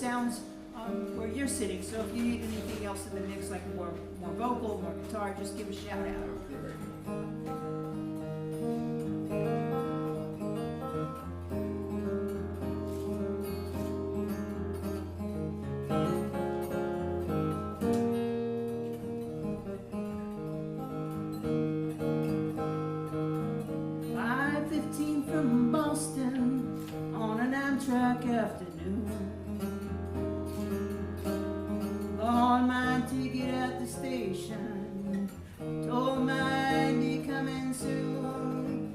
sounds where you're sitting. So if you need anything else in the mix, like more vocal, more guitar, just give a shout out. 5:15 from Boston on an Amtrak afternoon. On my ticket at the station, told I'd be coming soon.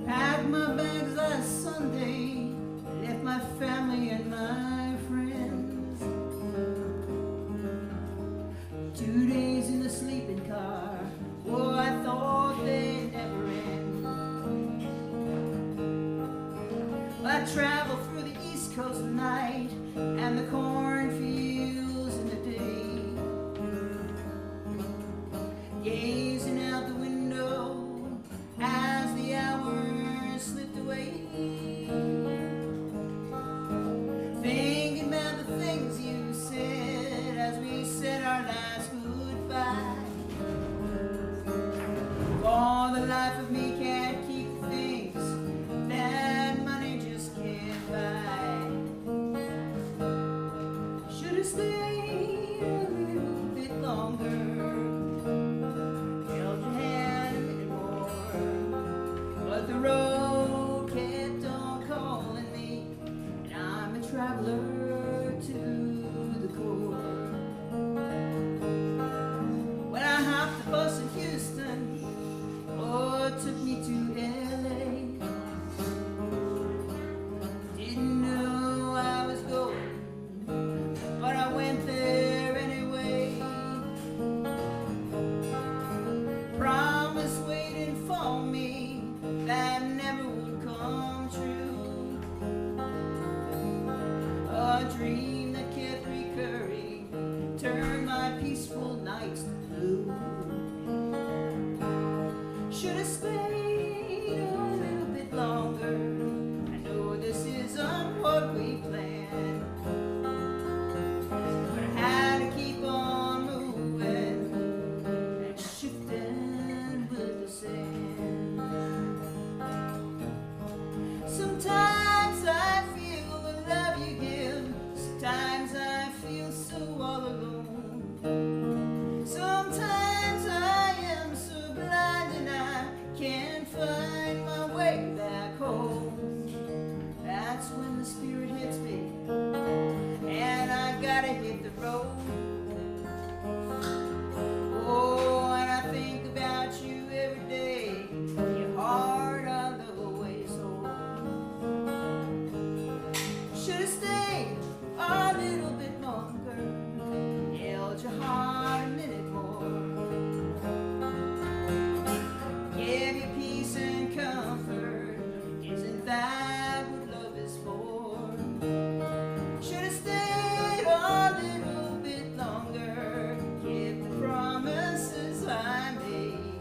Packed my bags last Sunday, left my family and my friends. 2 days in the sleeping car, oh, I thought they'd never end. I traveled through the East Coast at night and the cornfields in the day, gazing out the window as the hours slipped away, thinking about the things you said as we said our last goodbye. For the life of me can't keep the things that money just can't buy. Should've stayed a little bit longer, held your hand a minute more, but the road kept on calling me, and I'm a traveler to the core. When I hopped the bus in Houston, oh, it took me to LA. Didn't know I was going, but I went there anyway. Promise waiting for me that never would come true. A dream that kept recurring turned my peaceful nights to blue. Should've stayed a little bit longer. I know this isn't what we planned, but I had to keep on moving and shifting with the sand. Sometimes I feel the love you give, sometimes I feel so all alone. Sometimes I am so blind and I can't find my way back home. That's when the spirit hits me and I gotta hit the road. Oh, and I think about you every day, your heart a little ways home. Should've stayed a little bit longer, held your heart a minute more, give you peace and comfort. Isn't that what love is for? Should've stayed a little bit longer, kept the promises I made,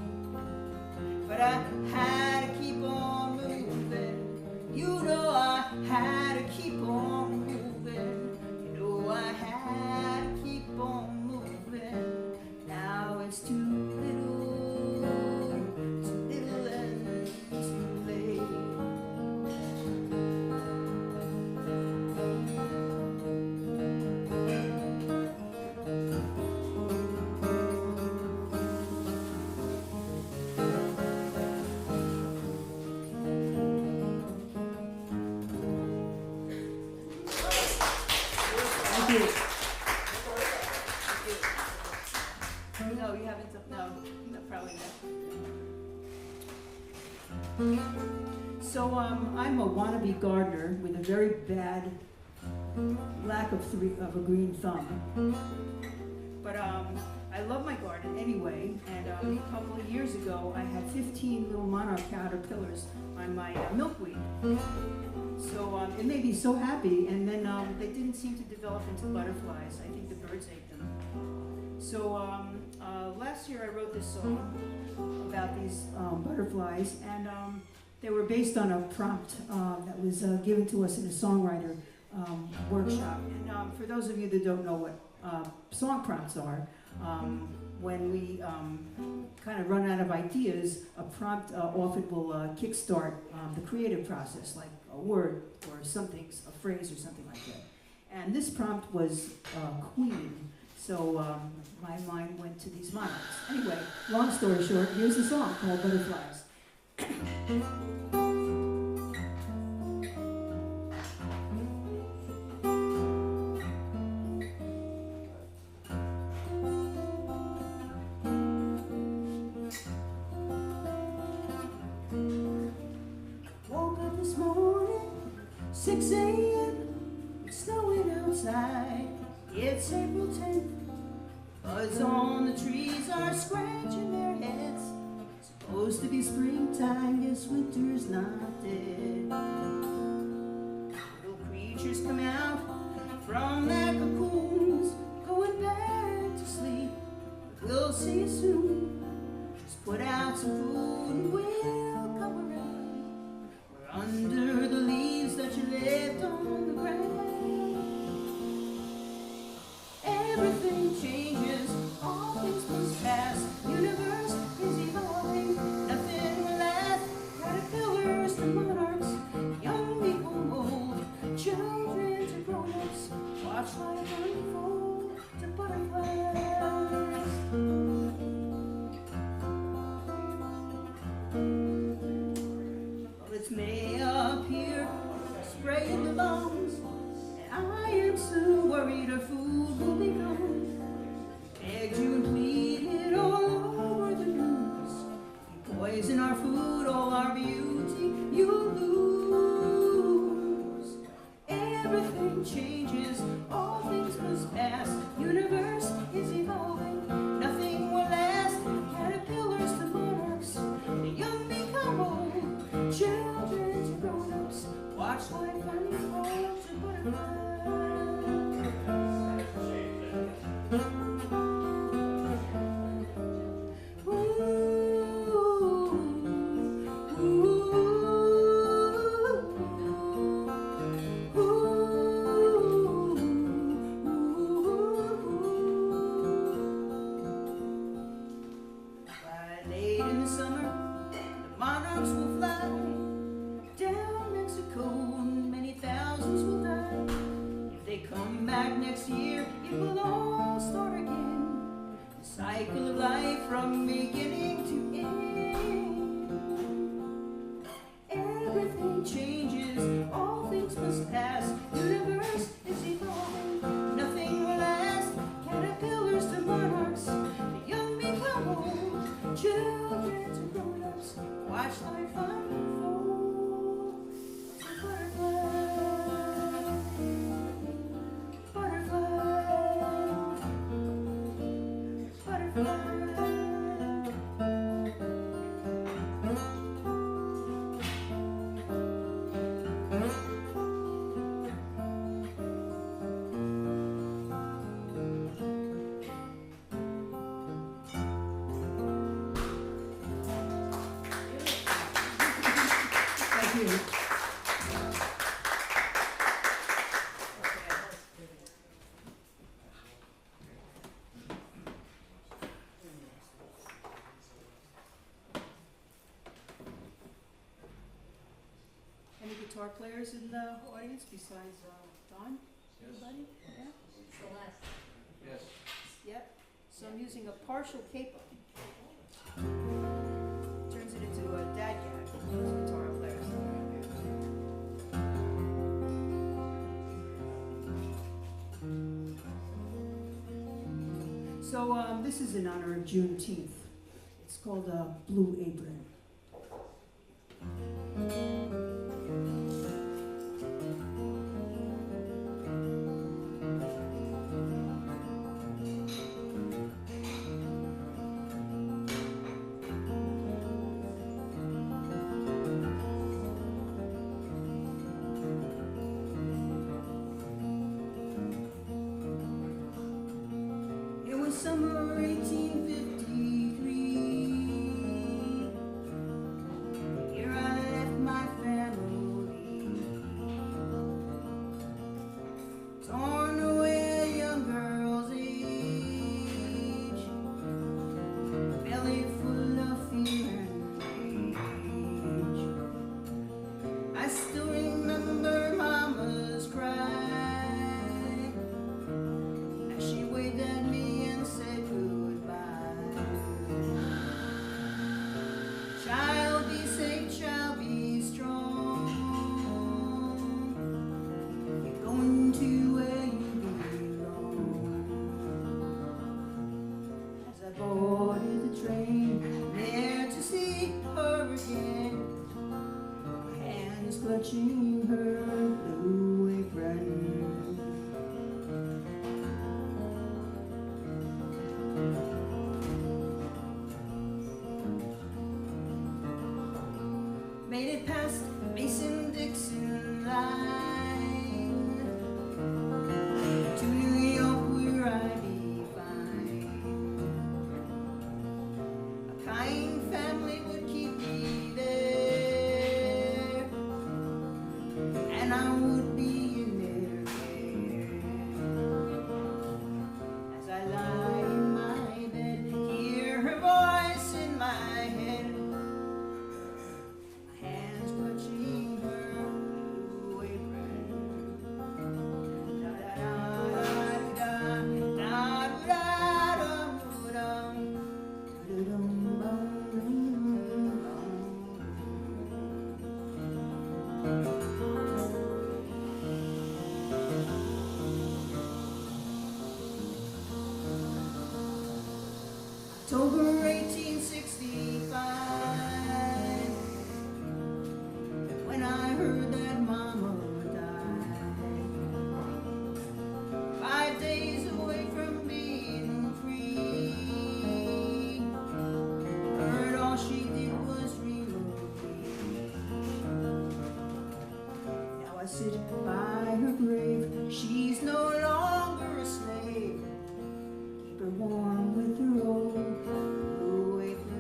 but I had to keep on moving. You know I had to keep on moving. You know I had to keep on moving. Now it's too little and too late. Thank you. No, you haven't. No, probably not. So I'm a wannabe gardener with a very bad lack of a green thumb. But I love my garden anyway. And a couple of years ago, I had 15 little monarch caterpillars on my milkweed. So it made me so happy. And then they didn't seem to develop into butterflies. I think the birds ate them. So last year I wrote this song about these butterflies, and they were based on a prompt that was given to us in a songwriter workshop. And for those of you that don't know what song prompts are, when we kind of run out of ideas, a prompt often will kickstart the creative process, like a word or something, a phrase or something like that. And this prompt was Queen, so my mind went to these monarchs. Anyway, long story short, here's a song called Butterflies. Woke up this morning, 6 a.m., it's snowing outside. It's April 10th, buds on the trees are scratching their heads. Supposed to be springtime, guess winter's not dead. Little creatures come out from their cocoons, going back to sleep. But we'll see you soon. Just put out some food and we'll come around. We're under the leaves that you left on the ground. Everything changes, all things must pass. Universe is evolving, nothing will last. Caterpillars to monarchs, young become old, children to grown-ups. Watch life unfold to butterflies. Well, it's May up here, spraying the bombs, and I am so worried our food will be gone. Begged you and pleaded all over the news. You poison our food, all our beauty you lose. Everything changes, all things must pass. Universe is evolving, nothing will last. Caterpillars to monarchs, the young become old, children to grown-ups. Watch life unfold to butterflies. Late in the summer, the monarchs will fly down Mexico, and many thousands will die. If they come back next year, it will all start again. The cycle of life from beginning to end. Everything changes, all things must pass. Universe is evolving, nothing will last. Caterpillars to monarchs, the young become old, children to grown-ups. Watch life unfold to butterflies. Butterflies. Butterflies. Thank you. Any guitar players in the audience besides Don? Anybody? Yeah? Celeste. Yes. Yep. So I'm using a partial capo. Turns it into a dad gag for those guitar players. So this is in honor of Juneteenth. It's called Blue Apron. Summer 1853, clutching her blue apron. Made it past Mason-Dixon line to New York, where I'd be fine. A kind family would keep me there, and I would be in their care. As I lie in my bed, hear her voice in my head, clutching her blue apron. October 1865, when I heard that Mama died, 5 days away from being free, heard all she did was relocate. Now I sit by her grave, she's no longer a slave, keep her warm with her old blue apron.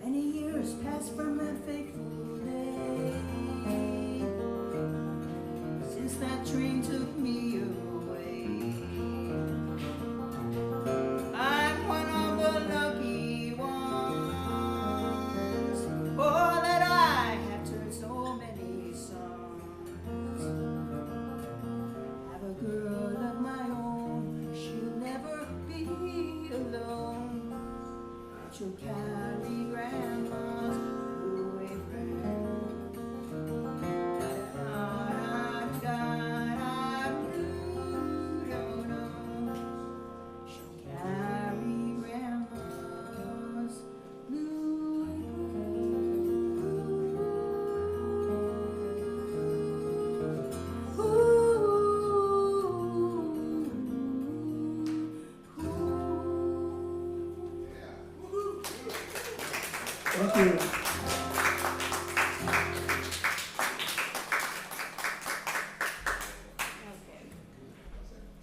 Many years passed from that fateful day, since that train took me away. I'm one of the lucky ones, for that I have turned so many sons. Have a girl of my own, she'll never be alone. She'll carry grandma's blue apron. She'll carry grandma's blue Thank you. Okay.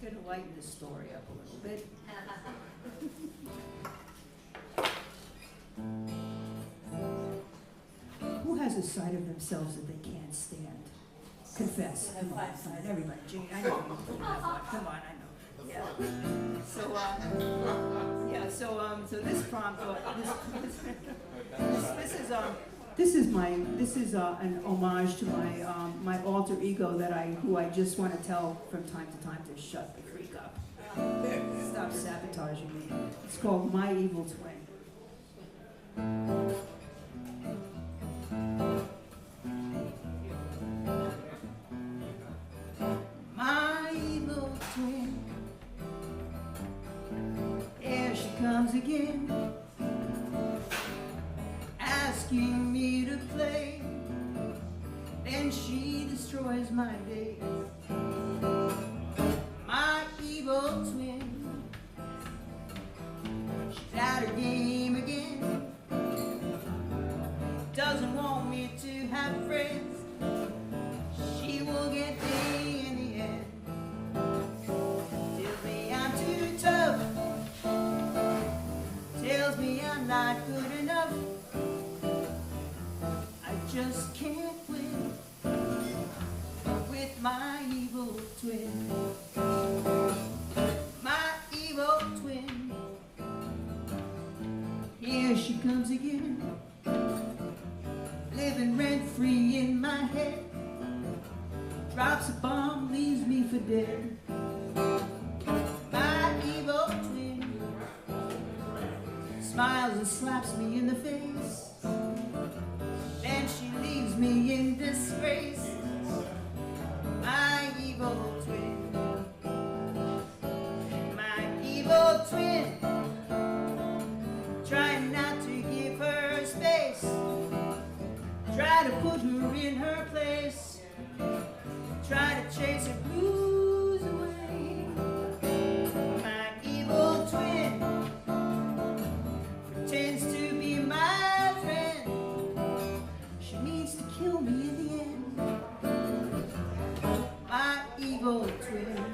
Gonna lighten this story up a little bit. Who has a side of themselves that they can't stand? Confess. Come on, everybody. Jane, I know. Come on, I know. Yeah. So this prompt, this is an homage to my alter ego who I just want to tell from time to time to shut the freak up. Stop sabotaging me. It's called My Evil Twin. My evil twin, here she comes again, asking me to play, then she destroys my day. My evil twin, she's at her game again, doesn't want me to have friends, she will get me in the end. Tells me I'm too tough, tells me I'm not good enough, I just can't win with my evil twin. My evil twin, here she comes again, living rent-free in my head, drops a bomb, leaves me for dead. My evil twin, smiles and slaps me in the face. Then she leaves me in disgrace. My evil twin, my evil twin, trying not to give her space, try to put her in her place, try to chase her blues away. My evil twin pretends to be my friend. She means to kill me in the end. My evil twin.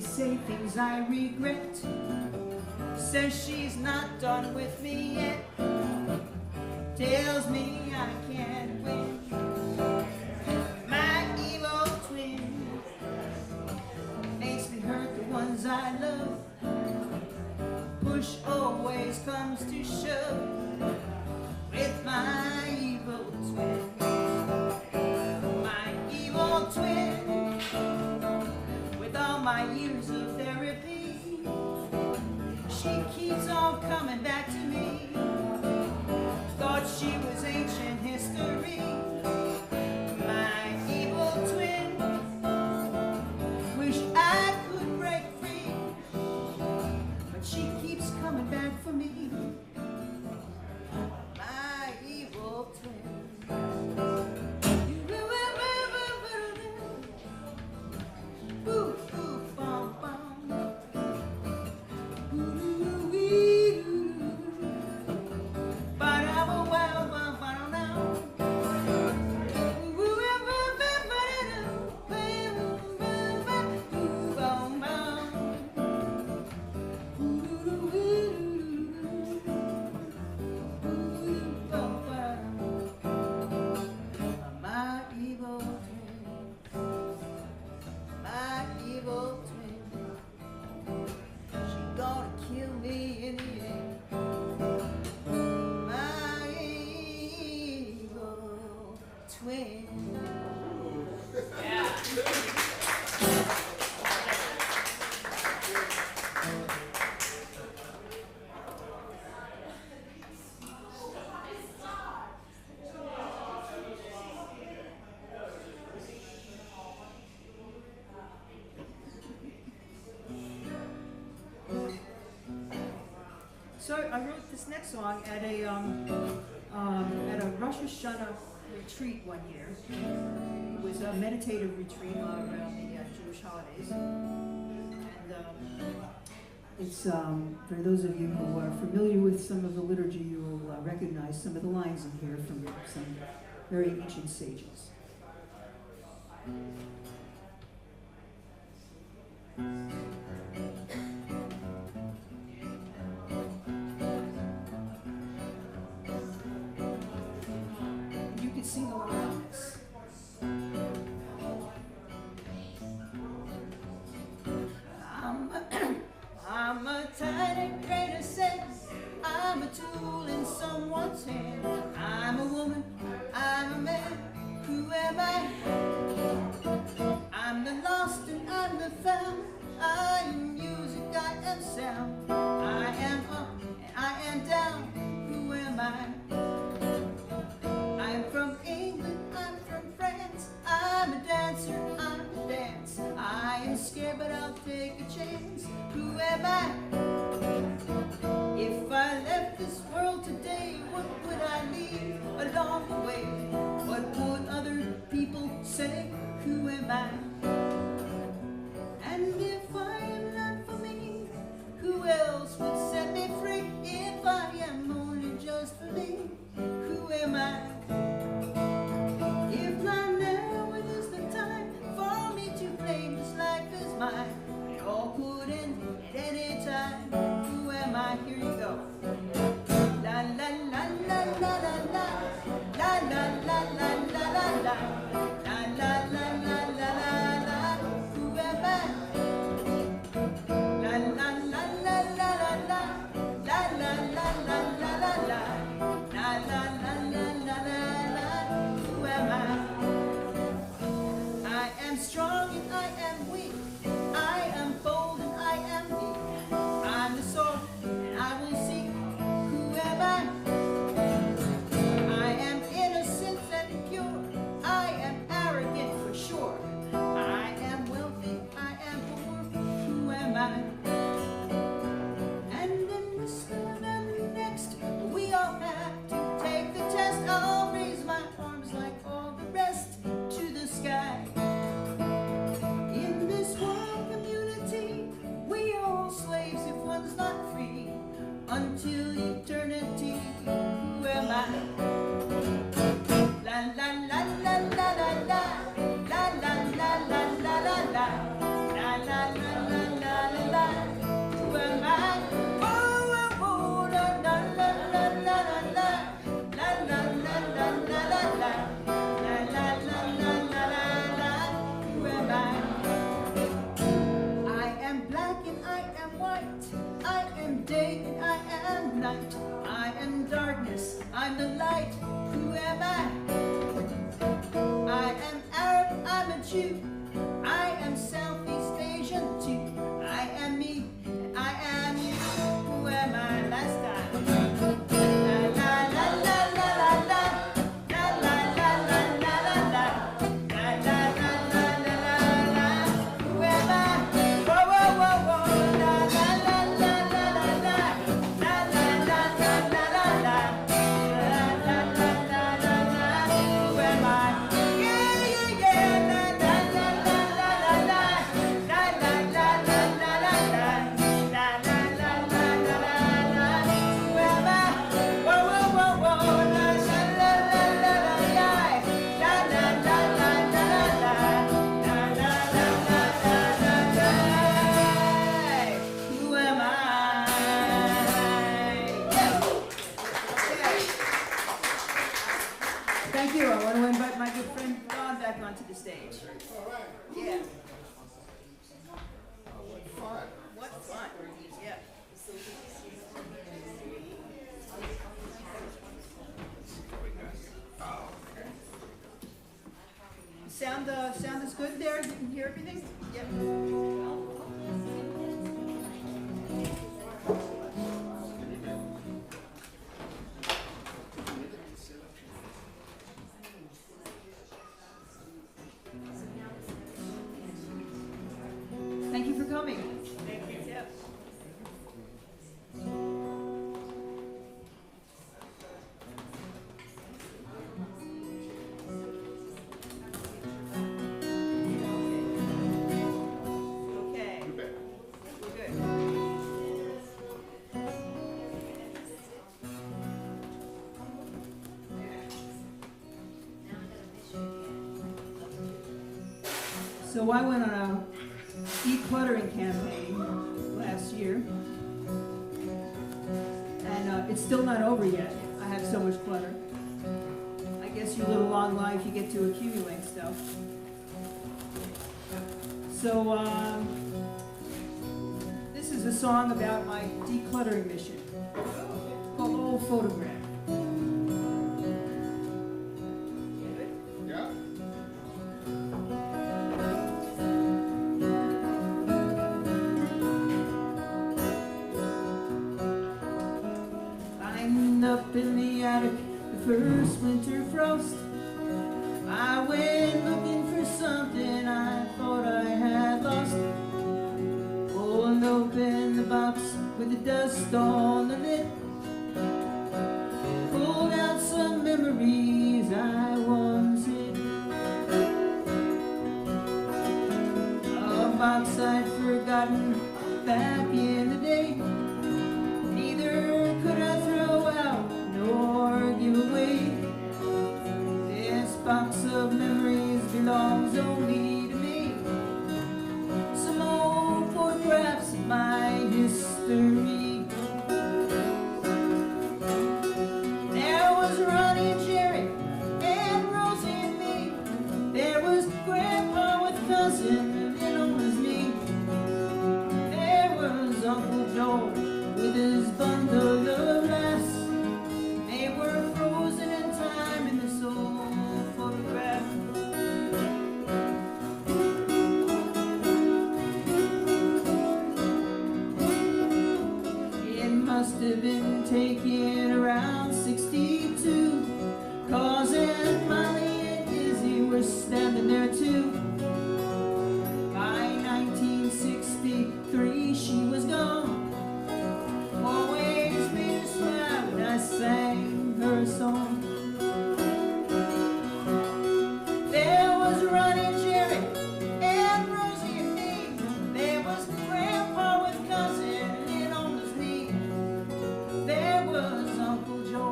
Say things I regret, says she's not done with me yet, tells me I can't win. My evil twin makes me hurt the ones I love. Push always comes to shove with my evil twin. My evil twin, all my years of therapy, she keeps on coming back to me. Thought she was ancient history. My evil twin, wish I could break free, but she keeps coming back for me. My evil twin. So I wrote this next song at a Rosh Hashanah retreat one year. It was a meditative retreat around the Jewish holidays, and it's for those of you who are familiar with some of the liturgy, you will recognize some of the lines in here from some very ancient sages. Sing along with this. I'm a tiny grain of sand. I'm a tool in someone's hand. I'm a woman. I'm a man. Who am I? I'm the lost and I'm the found. I'm the light, who am I? I am Arab, I'm a Jew. I am Southeast Asian too. I am me, and I am you. Who am I? Last time. La la la la la la la. La la la la la la la. La la la la la la la. Who am I? Whoa whoa whoa whoa. La la la la la la la. La la la la la la la. La la la la la la. Who am I? Yeah yeah yeah. La la la la la la la. La la la la la la la. La la la la la la la. Who am I? Whoa whoa whoa whoa. La la la la la la la. La la la la la la la. La la la la la la la. Who am I? Yeah. Okay. Thank you. I want to invite my good friend Don back onto the stage. All right. Yeah. Fun. What fun. Yeah. Sound is good there? You can hear everything? Yep. Thank you for coming. Thank you. Yep. Okay. We're good. So I went on a decluttering campaign last year, and it's still not over yet. I have so much clutter. I guess you live a long life, you get to accumulate stuff. So this is a song about my decluttering mission. It's called Old Photograph. Yeah. Climbing up in the attic, the first winter frost. I went looking for something I thought I had lost. Pulled open the box with the dust on the lid. Pulled out some memories I once hid. A box I'd forgotten back in the day. Neither could I throw out nor give away. This box of memories belongs only to me. Some old photographs of my history. There was Ronnie, Jerry, and Rosie and me. There was Grandpa with cousin and old as me. There was Uncle George with his bundle of laughs. They were frozen in time in this old photograph. It must have been taken around 62, 'cause Aunt Molly and Izzy were standing there too. By 1963 she was gone. Always made me smile when I sang her song. There was Ronnie, Jerry, and Rosie and me. There was Grandpa with cousin and old as me. There was Uncle George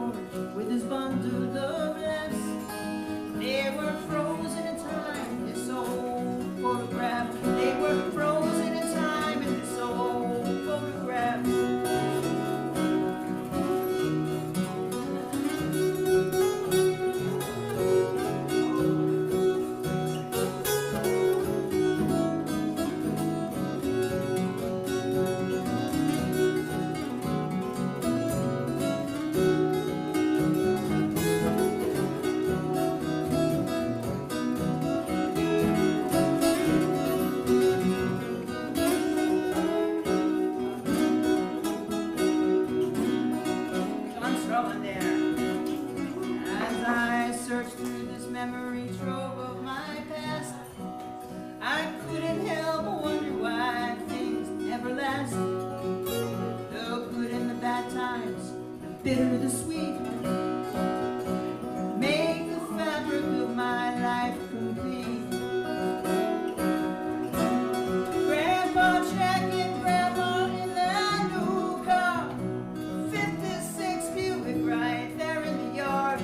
trove of my past. I couldn't help but wonder why things never last. The good and the bad times, the bitter, the sweet, make the fabric of my life complete. Grandpa checking Grandma in that new car, 56 Buick right there in the yard.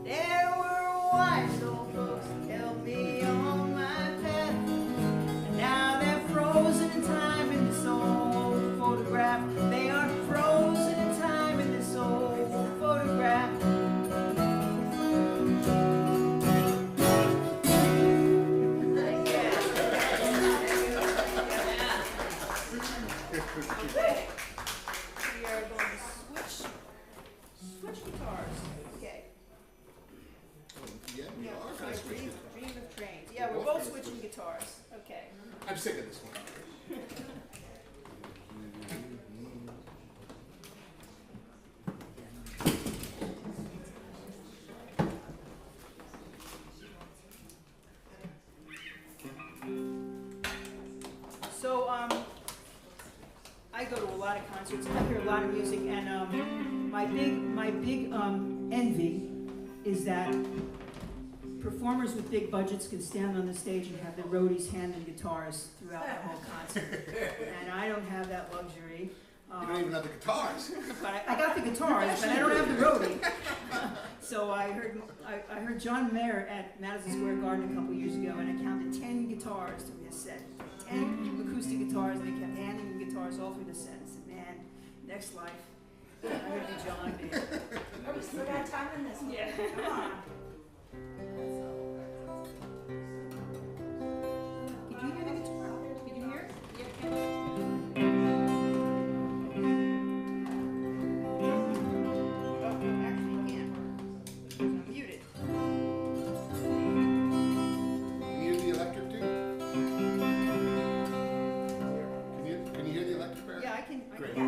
There were wise old folks that held me on my path, and now they're frozen in time in this old photograph. They are frozen in time in this old photograph. Okay. We are going to switch guitars. Okay. Yeah, we Yeah, are so kind of dream of trains. Yeah, we're both switching guitars. Okay. I'm sick of this one. So, I go to a lot of concerts. I hear a lot of music, and my big envy is that performers with big budgets can stand on the stage and have the roadies hand them guitars throughout the whole concert. And I don't have that luxury. You don't even have the guitars. But I got the guitars, but I don't have the roadie. So I heard John Mayer at Madison Square Garden a couple years ago, and I counted 10 guitars through his set. 10 acoustic guitars, and they kept handing him guitars all through the set. I said, man, next life, I'm going to be John Mayer. Oh, we still got time in this one. Yeah. Come on. Did you hear the guitar? Did you hear it? Yeah. Oh, actually you can't, because I'm muted. You hear the electric too? Can you hear the electric pair? Yeah, I can. Great. Yes.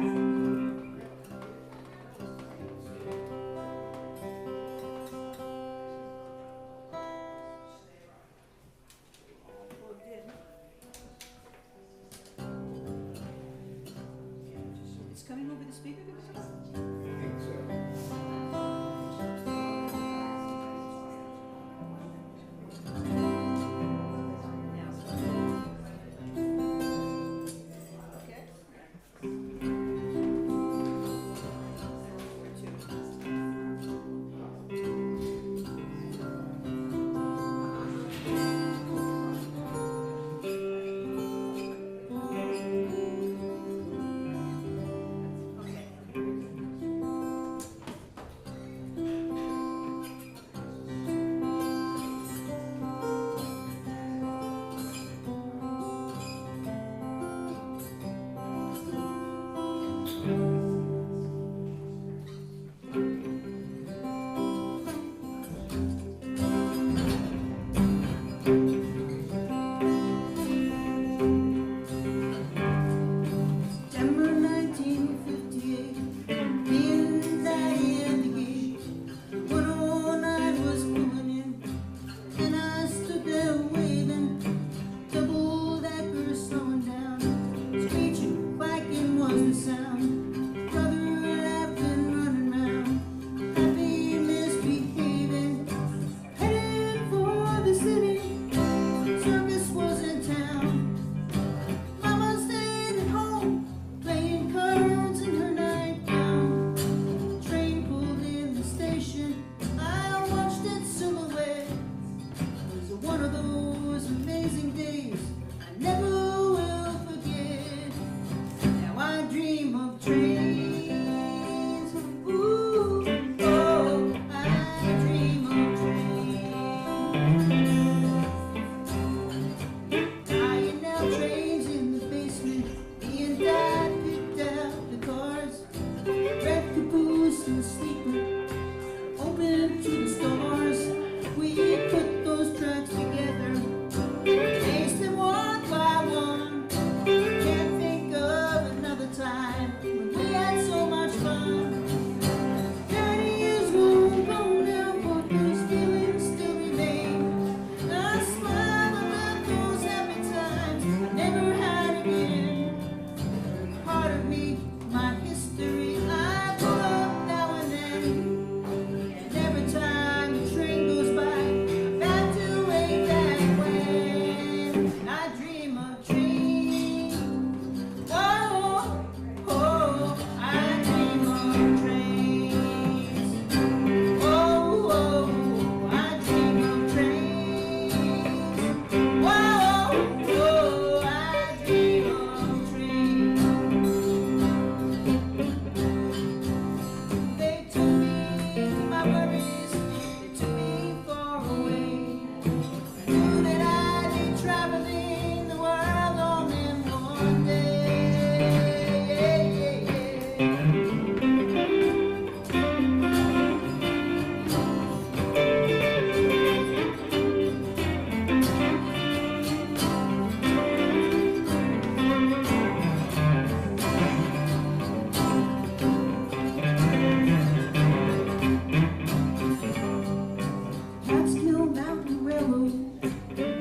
Catskill Mountain Railroad,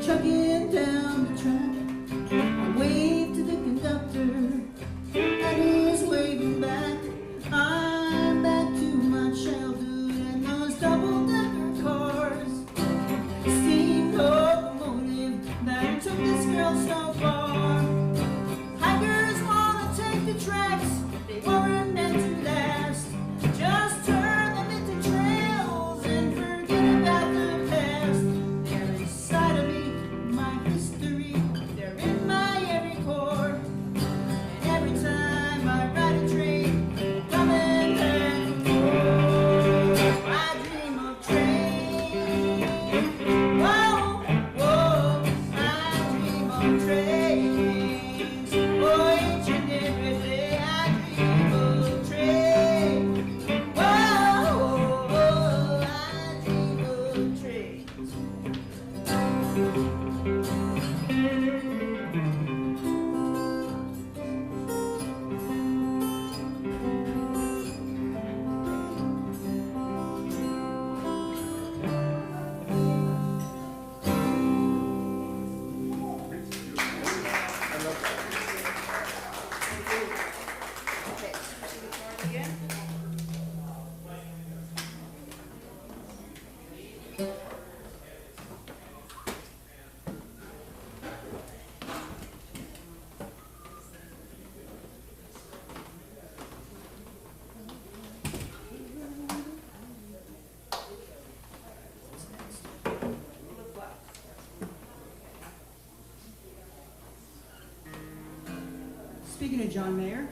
chugging down the track. I waved to the conductor, and he's waving back. I'm back to my childhood and those double-decker cars. The steam locomotive that took this girl so far. Hikers wanna take the tracks, they weren't meant to last. Just turn them into trails and forget about the past. They're inside of me, my history, they're in my every core. And every time I ride a train, coming back and forth, I dream of trains. Whoa, whoa, I dream of trains. Oh, each and every day I dream of trains. Whoa, whoa, I dream of trains. Okay, see the card again? Speaking of John Mayer,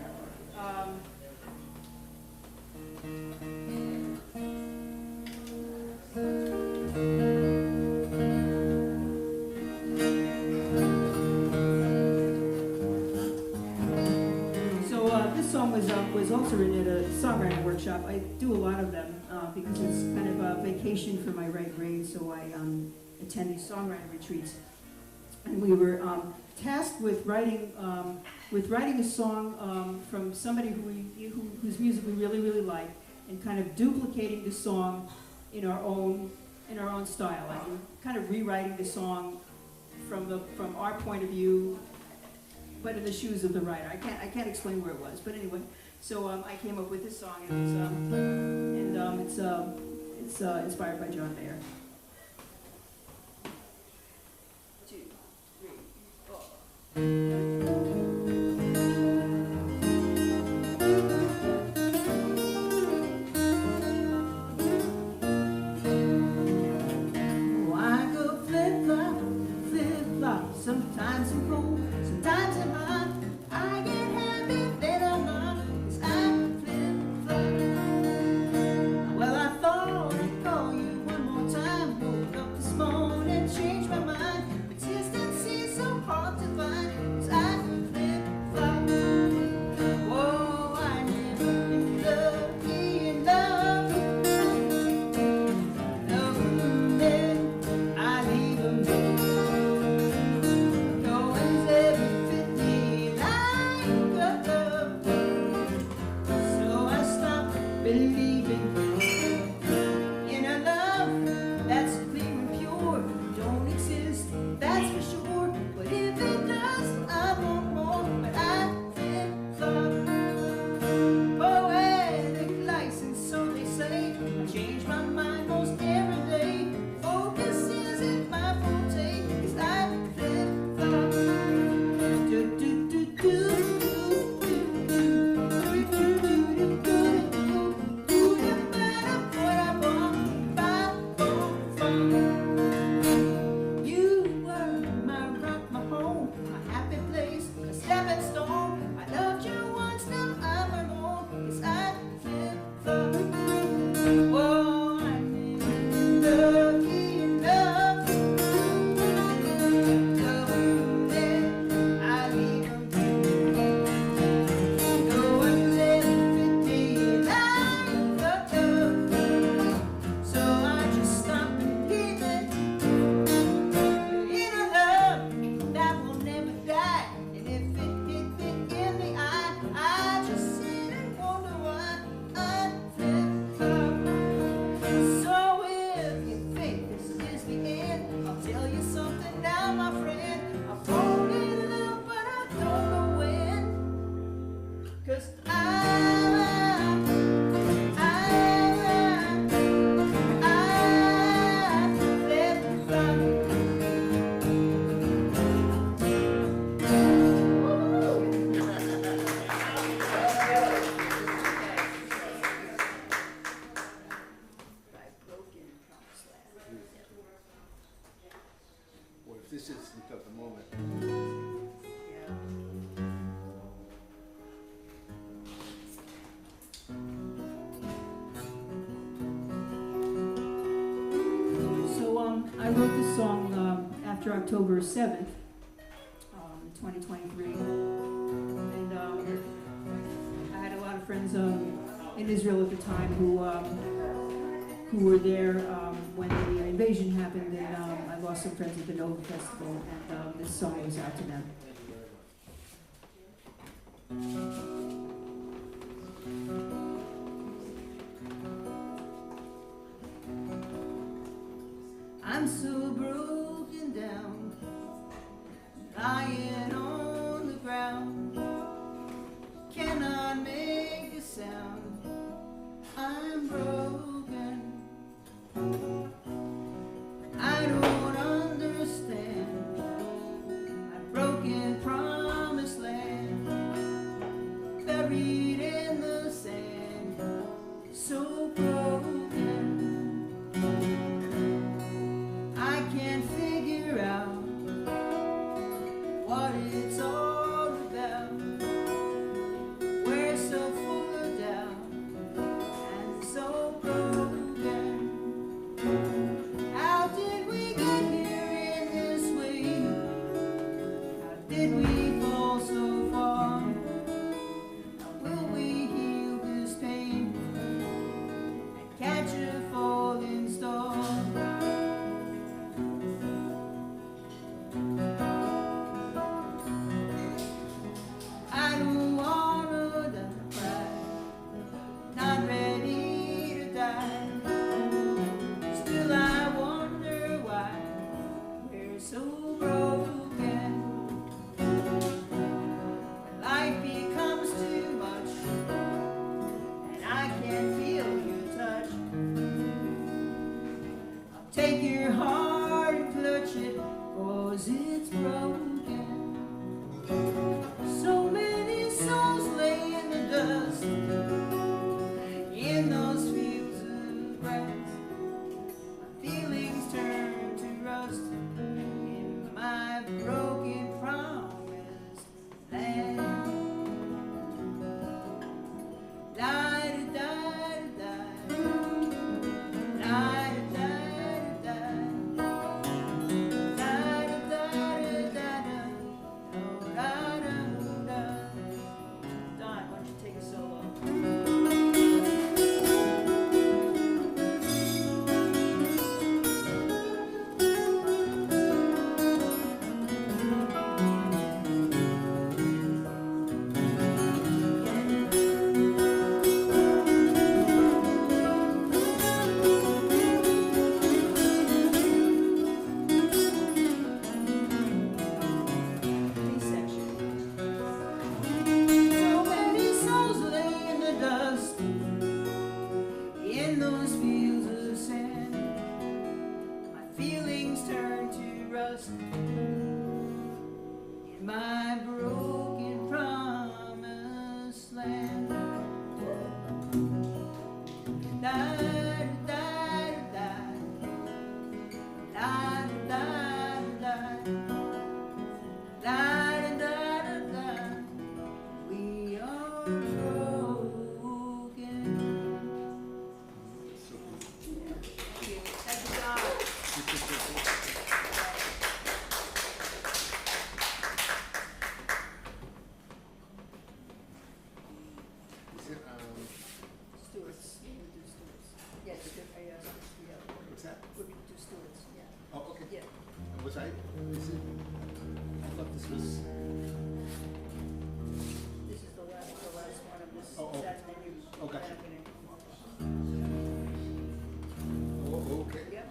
this song was also written at a songwriting workshop. I do a lot of them because it's kind of a vacation for my right brain, so I attend these songwriting retreats. And we were tasked with writing a song from somebody whose music we really, really like, and kind of duplicating the song in our own style. Like kind of rewriting the song from our point of view, but in the shoes of the writer. I can't explain where it was, but anyway. So I came up with this song, and it's inspired by John Mayer. 2, 3, 4. Sometimes I'm cold, sometimes I'm hot. I get happy, then I'm not, 'cause I'm flip-flop. Well, I thought I'd call you one more time. this isn't of the moment. Yeah. So I wrote this song after October 7th, 2023, and I had a lot of friends in Israel at the time who were there when the invasion happened, and I lost some friends at the Nova Festival, and this song was out to them. I'm so broken down, lying on the ground, cannot make a sound. I'm broken, I don't understand my broken promised land, buried in the sand, so broken. I can't figure out what it's all about. We're so full of doubt and so broken. How did we get here in this way? How did we fall so far? How will we heal this pain and catch a falling star? I don't wanna die, not ready to die. Still I wonder why we're so broken. When life becomes too much and I can't feel your touch, I'll take your heart and clutch it, 'cause it's broken. So many souls lay in the dust, in those fields of grass. My feelings turn to rust in my broken promised land. Don, why don't you take a solo? So many souls lay in the dust, in those fields of sand. My feelings turn to rust in my broken promised land. Da, da, da, da, da, da, da, da, da, da. We are broken. Thank you. Thank you, Don. Is it, Stewart's. You can do Stewart's. Yes, yeah. what's that? We can do Stewart's, yeah. Oh, okay. Yeah. Was I, is it, I thought this was, This is the last one of this. Oh, That's when you. Oh, gotcha. opening. oh, okay. Yep.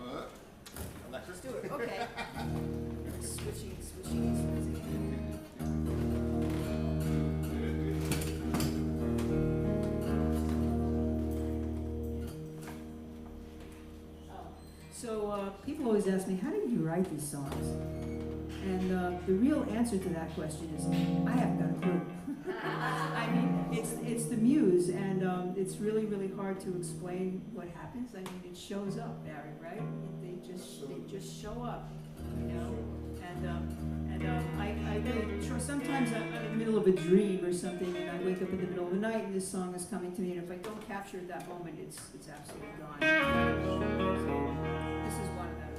Alexa? Stewart, okay. Switchy. So people always ask me, how did you write these songs? And the real answer to that question is, I haven't got a clue. I mean, it's the muse, and it's really, really hard to explain what happens. I mean, it shows up, Barry, right? They just show up, you know. I really try. Sometimes I'm in the middle of a dream or something, and I wake up in the middle of the night, and this song is coming to me. And if I don't capture it that moment, it's absolutely gone. This is one of them.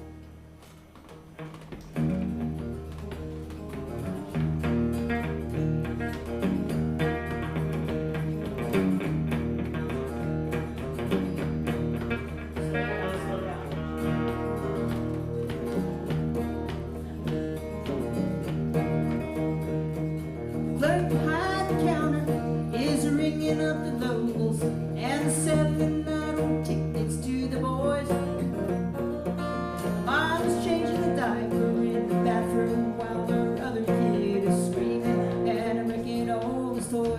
Clerk behind the counter is ringing up the locals and selling out on tickets to the boys. Mom's changing the diaper in the bathroom while her other kid is screaming and wrecking all his toys.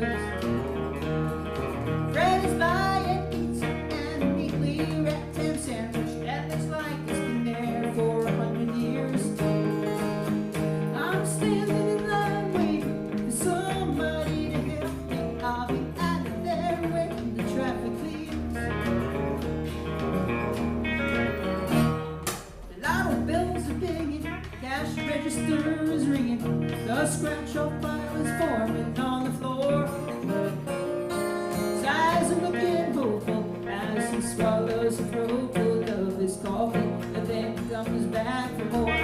Fred is buying pizza and a neatly wrapped ham sandwich that looks like it's been there for 100 years. I'm standing in line waiting for somebody to help me. I'll be out of there when the traffic clears. The lotto bills are binging, cash register is ringing, the scratch-off pile is forming on the floor. His eyes are looking hopeful as he swallows a throat full of his coffee and then comes back for more.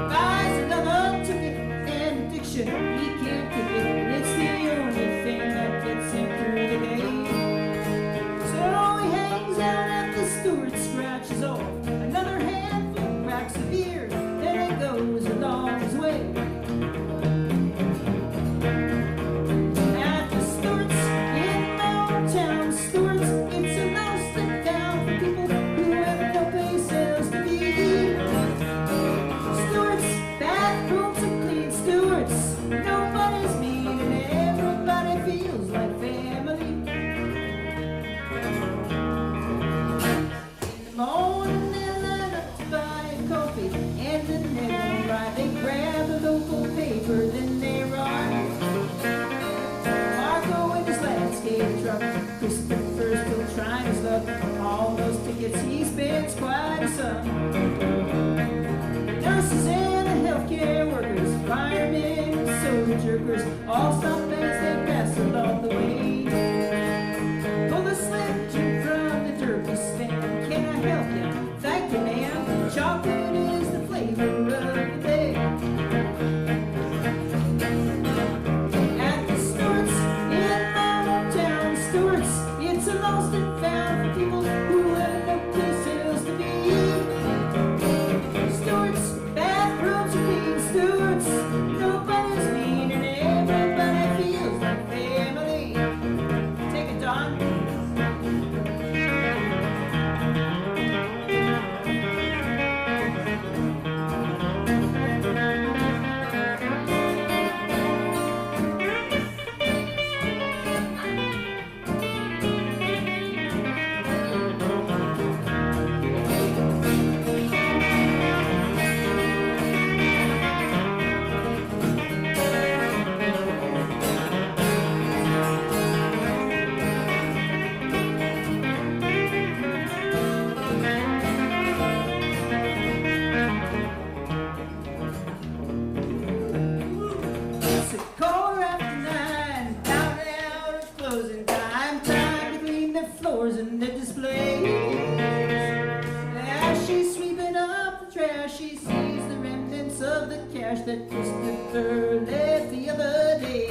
Buys another ticket and addiction, he can't kick it. It's the only thing that gets him through the day. So he hangs out at the steward, scratches off another handful, cracks a beer, then he goes along his way. At the Stewart's in my old town, Stewart's, it's a lost and down for people who have no place else to be. Stewart's, bathrooms are clean, Stewart's, nobody's mean and everybody feels like family. In the morning they line up to buy coffee and then they won't ride. They grab the local paper, then they run. Marco in his landscape truck, Christopher's still trying his luck. All those tickets he spends quite a sum. Nurses and the healthcare workers, firemen, soldiers, all stop as they pass along the way. Pull the Slim Jim from the turkey stand. Can I help you? Thank you, ma'am. Chocolate is the flavor of the day. At the Stewart's in my hometown, Stewart's, it's a lost and found for people who have no place else to be. Stewart's, bathrooms are clean, Stewart's, nobody's mean and everybody feels like family. Take it, Don. It's a quarter after 9, out of closing time. Time to clean the floors and the displays. As she's sweeping up the trash, she sees the remnants of the cash that Christopher left the other day.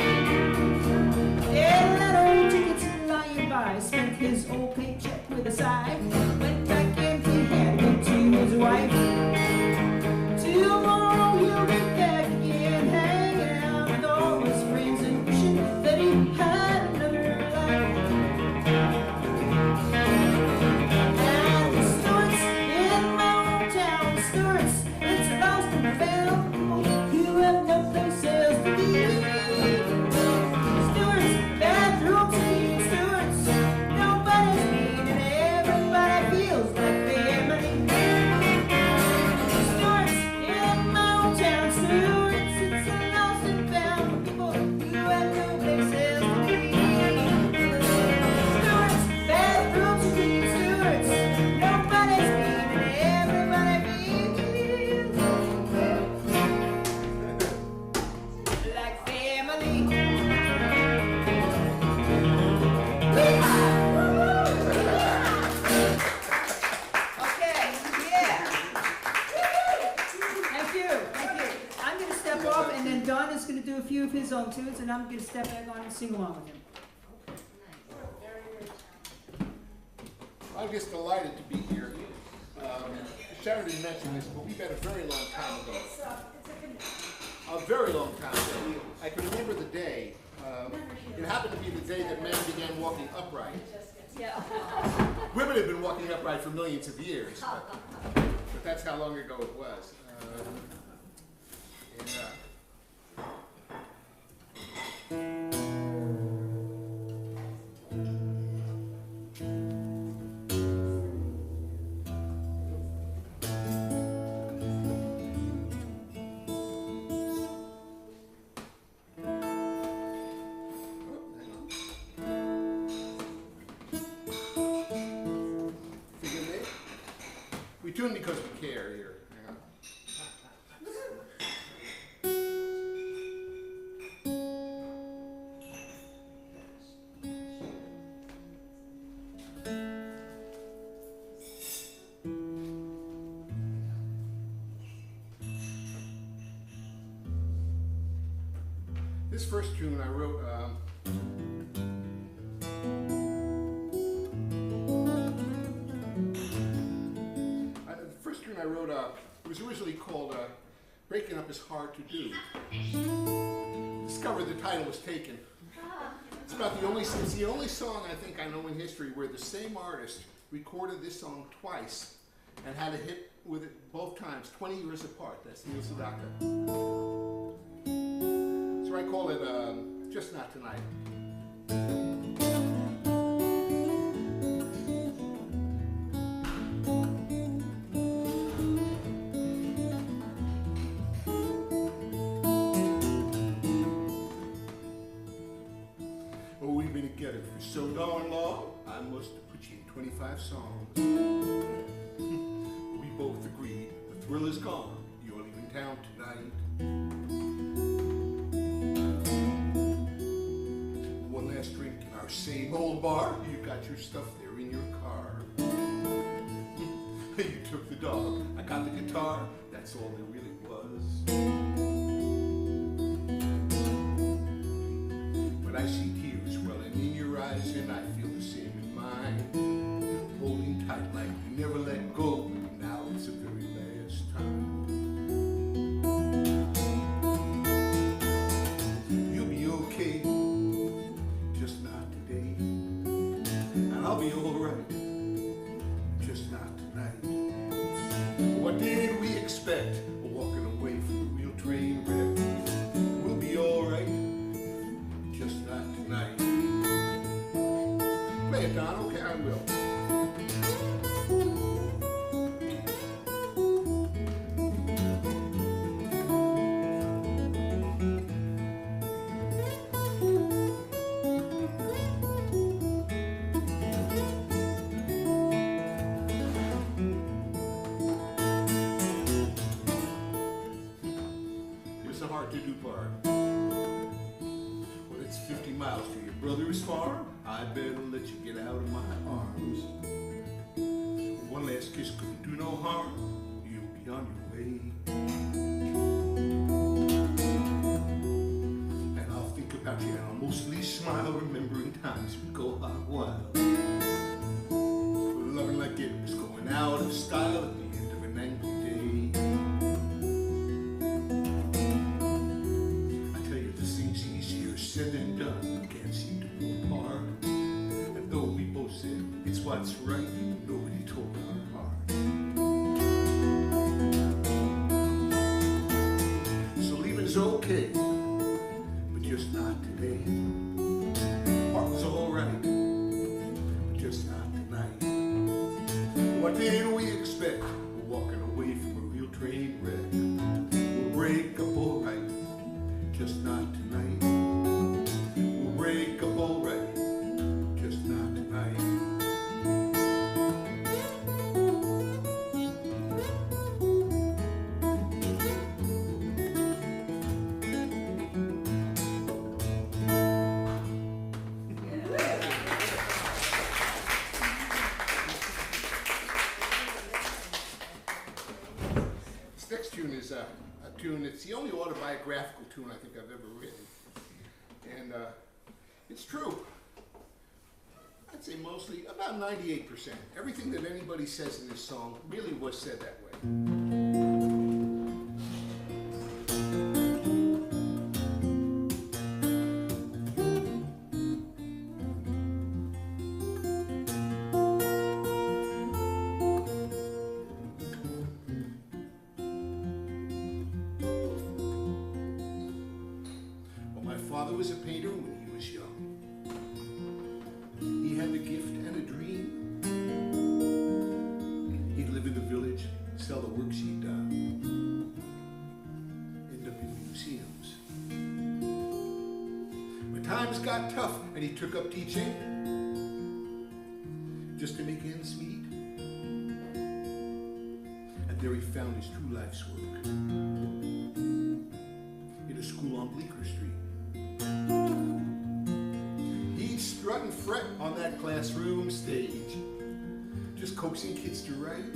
Yeah, that old ticket's lying by, spent his old paycheck with a sigh. Went back empty-handed to his wife. Tomorrow he'll be back again, hanging out with all his friends and wishing that he had another life. At the Stewart's in my hometown, Stewart's, it's a lost and found people who have no place else to be. Stewart's, bathrooms clean, Stewart's, nobody's mean and everybody feels like family. of his own tunes, and I'm going to step back on and sing along with him. I'm just delighted to be here. Sharon didn't mention this, but we met a very long time ago. A very long time ago. I can remember the day. It happened to be the day that men began walking upright. Yeah. Women have been walking upright for millions of years, but that's how long ago it was. We tune because we care here. This first tune I wrote. It was originally called Breaking Up Is Hard to Do. Discovered the title was taken. It's the only song I think I know in history where the same artist recorded this song twice and had a hit with it both times, 20 years apart. That's Neil Sedaka. So I call it Just Not Tonight. For so darn long, I must have put you in 25 songs. We both agreed, the thrill is gone, you're leaving town tonight. One last drink in our same old bar, you got your stuff there in your car. You took the dog, I got the guitar, that's all there really was. But I see tears welling in your eyes and I feel the same in mine. Holding tight like we never let go, now it's the very last time. You'll be okay, just not today. And I'll be alright, just not tonight. What did we expect? Walking away from a real train wreck. We'll be alright, just not tonight. Play it, Don. Okay, I will. Here's the hard to do part. Well, it's 50 miles to your brother's farm. I better let you get out of my arms. One last kiss couldn't do no harm. You'll be on your way. And I'll think about you and I'll mostly smile, remembering times we go hot wild. Loving like it was going out of style at the end of an angry day. I tell you, this thing's easier said than done. Can't seem to pull apart. And though we both said it's what's right, nobody told our heart. So leaving's okay, but just not today. Heart was alright. This next tune is a tune, it's the only autobiographical tune I think I've ever written. And it's true. I'd say mostly, about 98%. Everything that anybody says in this song really was said that way. My father was a painter when he was young. He had a gift and a dream. He'd live in the village, sell the works he'd done, end up in museums. But times got tough and he took up teaching just to make ends meet. And there he found his true life's work in a school on Bleecker Street. He'd strut and fret on that classroom stage, just coaxing kids to write.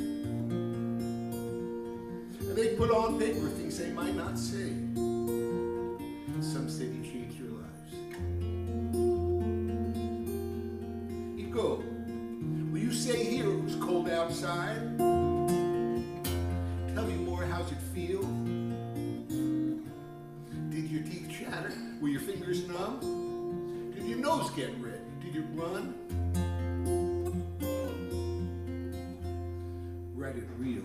And they'd put on paper things they might not say. Some said he changed their lives. He'd go, "Will you stay here? It was cold outside. Tell me more, how's it feel? Did your teeth chatter? Were your fingers numb? Did your nose get red? Did you run? Write it real."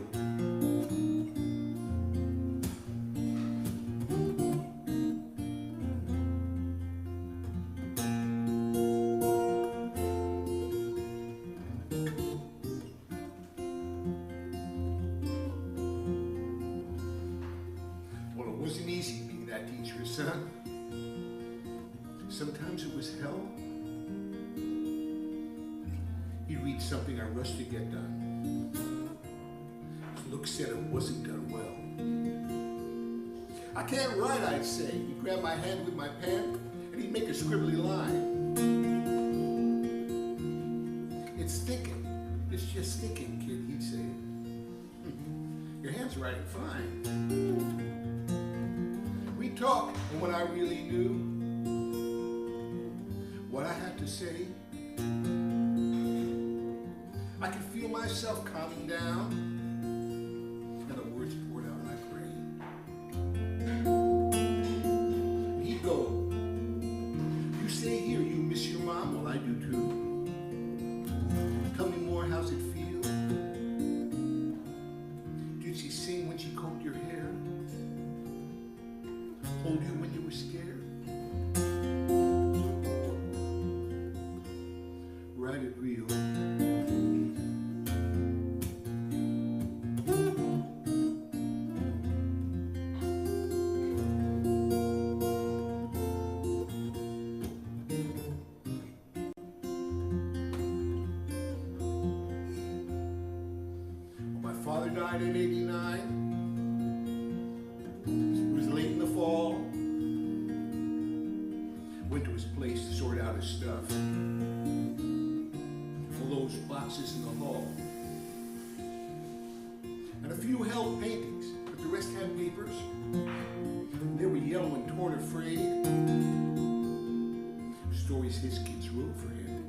Well, it wasn't easy being that teacher's son. Sometimes it was hell. He'd read something I rushed to get done. His look said it wasn't done well. "I can't write," I'd say. He'd grab my hand with my pen and he'd make a scribbly line. "It's thinking. It's just thinking, kid," he'd say. "Your hand's writing fine." We'd talk, and when I really knew what I had to say, I could feel myself calming down, and the words poured out like rain. He'd go, "You stay here, you miss your mom?" "Well, I do too. Tell me more, how's it feel? Did she sing when she combed your hair? Hold you when you were scared?" Write it real. My father died in '89. It was late in the fall. Went to his place to sort out his stuff. Those boxes in the hall. And a few held paintings, but the rest had papers. And they were yellow and torn or frayed. Stories his kids wrote for him.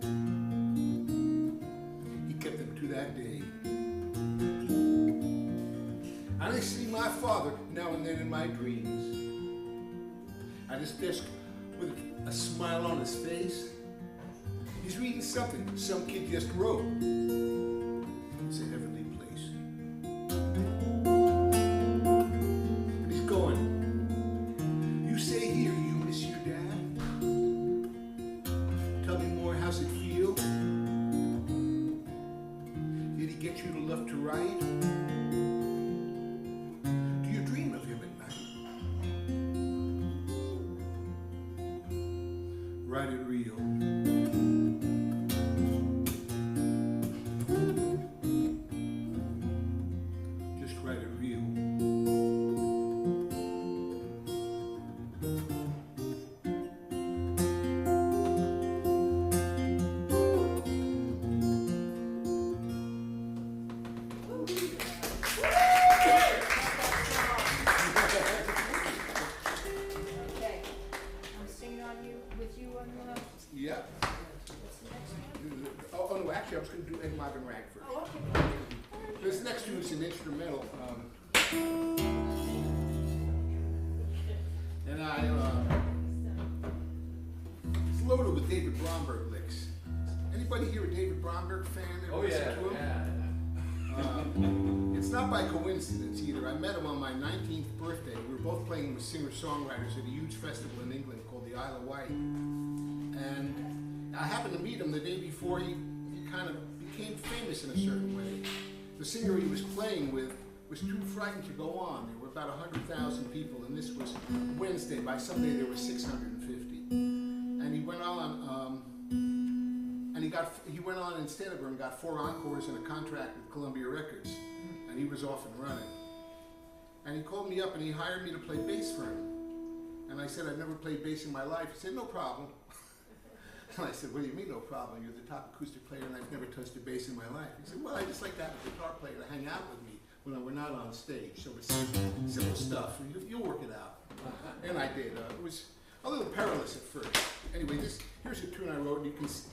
He kept them to that day. And I see my father now and then in my dreams. At his desk with a smile on his face. He's reading something some kid just wrote. It's a heavenly place. And he's going, "You stay here, you miss your dad? Tell me more, how's it feel? Did he get you to love to write? Do you dream of him at night? Write it real." Write it real. And it's loaded with David Bromberg licks. Anybody here a David Bromberg fan? Oh Listen yeah, to him? yeah. It's not by coincidence either. I met him on my 19th birthday. We were both playing with singer-songwriters at a huge festival in England called the Isle of Wight. And I happened to meet him the day before he kind of became famous in a certain way. The singer he was playing with was too frightened to go on. There were about 100,000 people, and this was Wednesday. By Sunday, there were 650. And he went on, he went on in Stanford and got 4 encores and a contract with Columbia Records, and he was off and running. And he called me up and he hired me to play bass for him. And I said, I've never played bass in my life. He said, no problem. And I said, what do you mean, no problem? You're the top acoustic player and I've never touched a bass in my life. He said, well, I just like to have a guitar player to hang out with me when we're not on stage. So it's simple stuff. You'll work it out. And I did. It was a little perilous at first. Anyway, here's a tune I wrote, and you can see.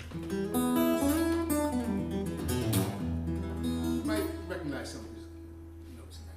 You might recognize some of these notes in that.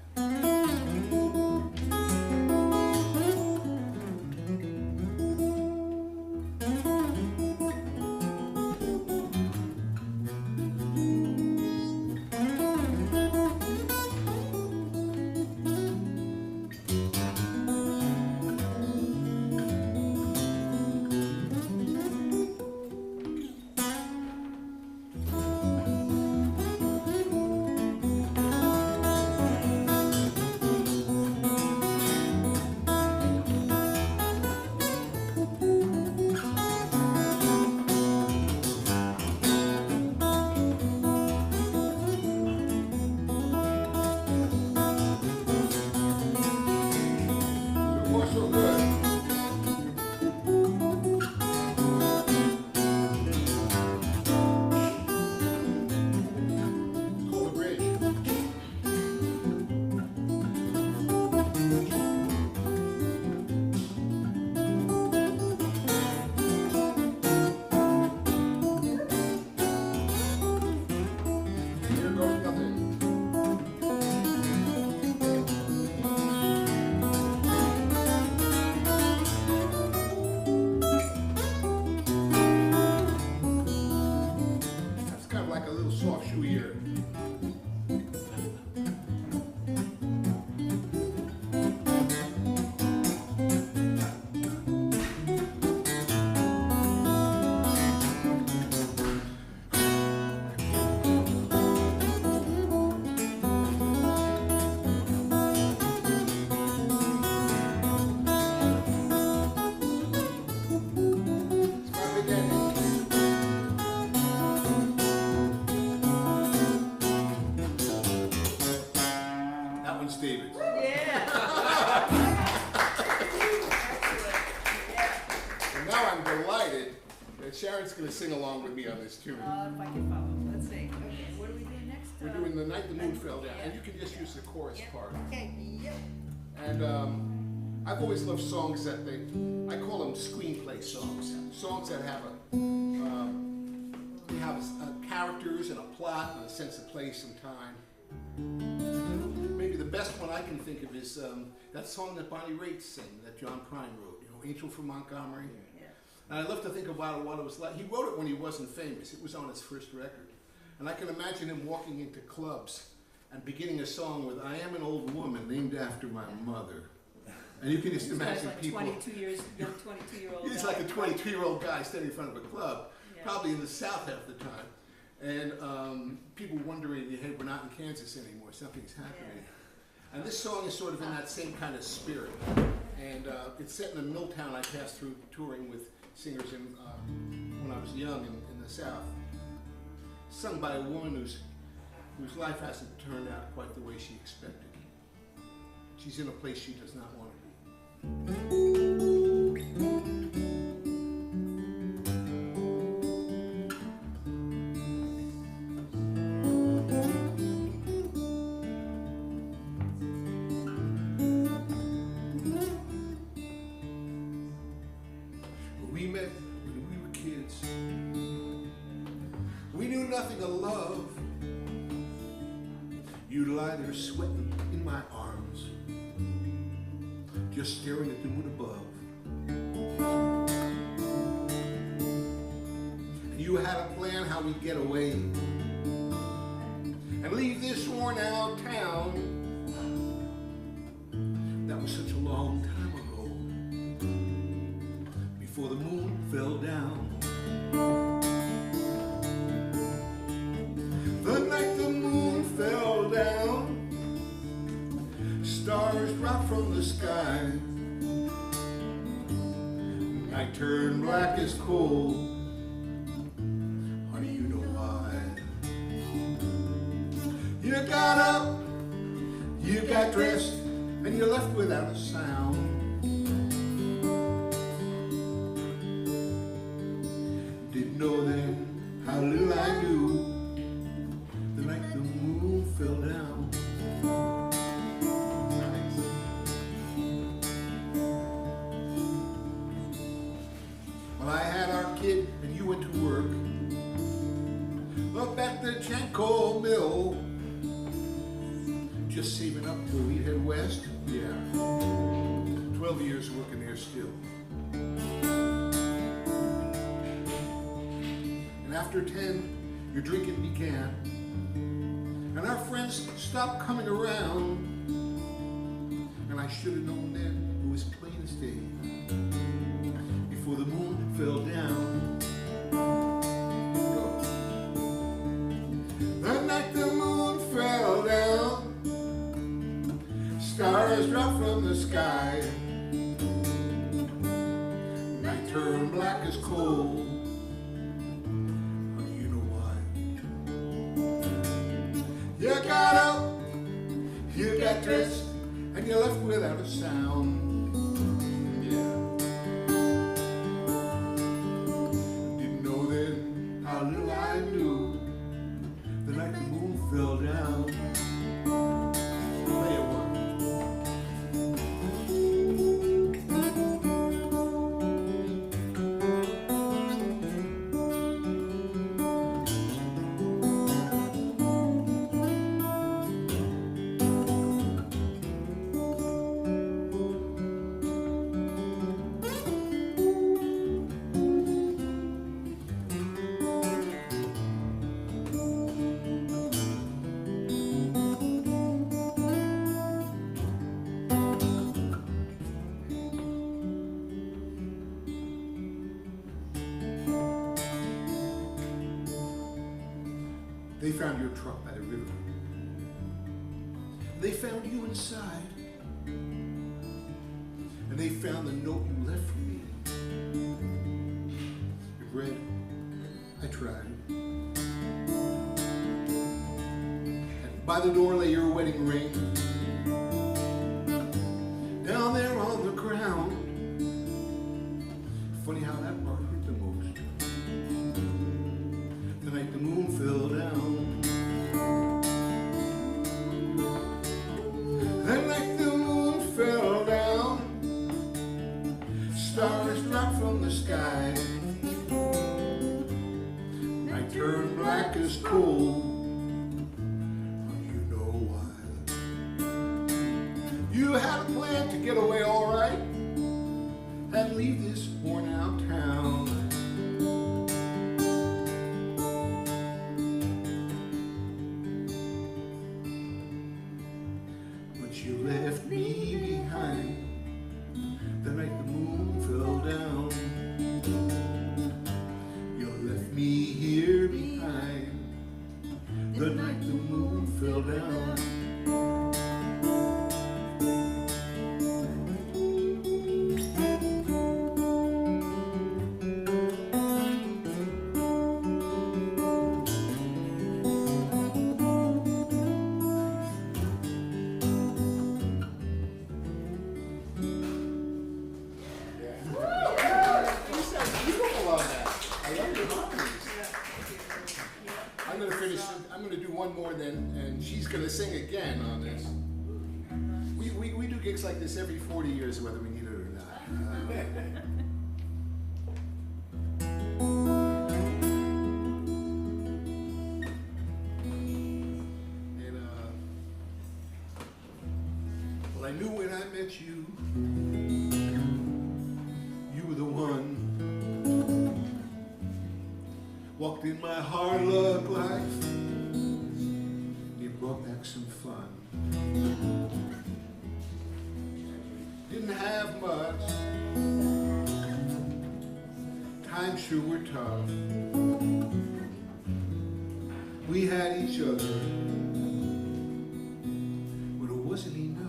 Sharon's going to sing along with me on this tune. If I can follow. Let's see. Okay, what are we doing next? We're doing The Night the Moon Fell Down, and you can just use the chorus part. Okay, yep. And I've always loved songs that I call them screenplay songs. Songs that have characters and a plot and a sense of place and time. Maybe the best one I can think of is that song that Bonnie Raitt sang, that John Prine wrote, Angel from Montgomery. And I love to think about what it was like. He wrote it when he wasn't famous. It was on his first record. And I can imagine him walking into clubs and beginning a song with, I am an old woman named after my mother. And you can just imagine like people. 22-year-old. He's like a 22-year-old guy standing in front of a club, probably in the South half the time. And people wondering, hey, we're not in Kansas anymore, something's happening. And this song is sort of in that same kind of spirit. And it's set in a mill town I passed through touring with singers when I was young in the South. Sung by a woman whose life hasn't turned out quite the way she expected. She's in a place she does not want to be. We met when we were kids. We knew nothing of love. You'd lie there sweating in my arms, just staring at the moon above. And you had a plan how we'd get away and leave this worn out town. That was such a long time ago, before the moon fell down. The night the moon fell down, stars dropped from the sky. Night turned black as coal. Honey, you know why. You got up, you got dressed, and you left without a sound. Didn't know then how little I knew the night the moon fell down. Well, I had our kid and you went to work up at the Janko mill, just saving up till we'd head west. Yeah, 12 years working there still. And after 10, your drinking began, and our friends stopped coming around. And I should have known then, it was plain as day, before the moon fell down. The night the moon fell down, stars dropped from the sky. Night turned black as coal. Honey, you know why. You got up, you got dressed, and you left without a sound. Yeah. Didn't know then how little I knew the night the moon fell down. Play it one. They found your truck by the river. They found you inside. And they found the note you left for me. You read, I tried. And by the door lay your wedding ring. Down there on the ground. Funny how that part hurt the most. The night the moon fell down. The night the moon fell down, stars dropped from the sky. Night turned black as coal. You know why. You had a plan to get away all right and leave this worn out town. You left me behind the night the moon fell down. You left me here behind the night the moon fell down. I'm going to do one more then, and she's going to sing again on this. We do gigs like this every 40 years, whether we need it or not. Well, I knew when I met you, you were the one. Walked in my hard luck life, it brought back some fun. Didn't have much, times sure were tough. We had each other, but it wasn't enough.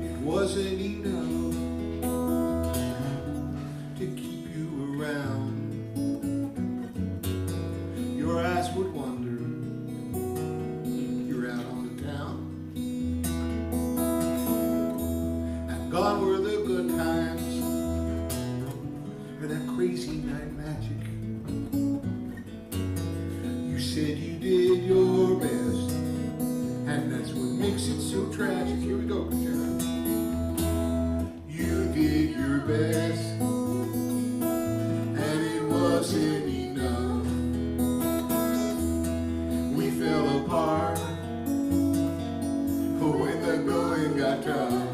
It wasn't enough to keep you around. Your eyes would wander, you're out on the town. And gone were the good times, and that crazy night magic. You said you did your best, and that's what makes it so tragic. Here we go, Sharon. You did your best, and it wasn't enough. We fell apart when the going got tough.